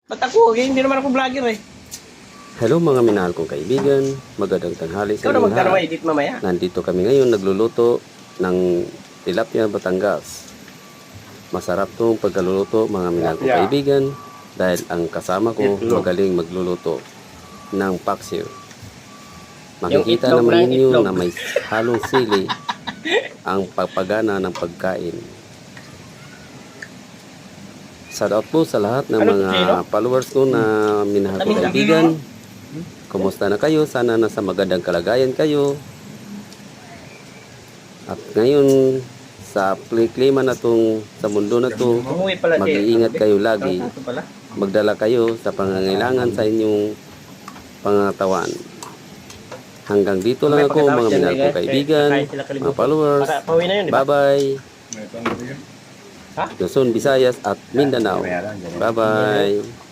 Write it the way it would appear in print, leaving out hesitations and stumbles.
Ba't ako? Hindi naman ako vlogger eh. Hello mga minahal kong kaibigan, magandang tanghali sa Ikaw na inyong magdalawa lahat. edit mamaya. Nandito kami ngayon nagluluto ng tilapia Batangas. Masarap tong pagkaluluto mga minahal kong Yeah. kaibigan dahil ang kasama ko Itlog. magaling magluluto ng paksiw. Yung Makikita itlog naman ng ninyo itlog. na may halong sili ang pagpagana ng pagkain. Shout out po sa lahat ng Ano, mga Chino? followers ko na minahal kong Tamis ang kaibigan. Kumusta na kayo? Sana nasa magandang kalagayan kayo. At ngayon, sa klima na tong, sa mundo na to, Umuwi pala siya. mag-iingat kayo lagi. Ito pala. Magdala kayo sa pangangailangan sa inyong pangatawan. Hanggang dito lang ako mga minahal kong kaibigan, mga followers. Para pauwi na yun, di ba? Bye-bye. Ha? Luzon, Visayas at Mindanao. Bye-bye.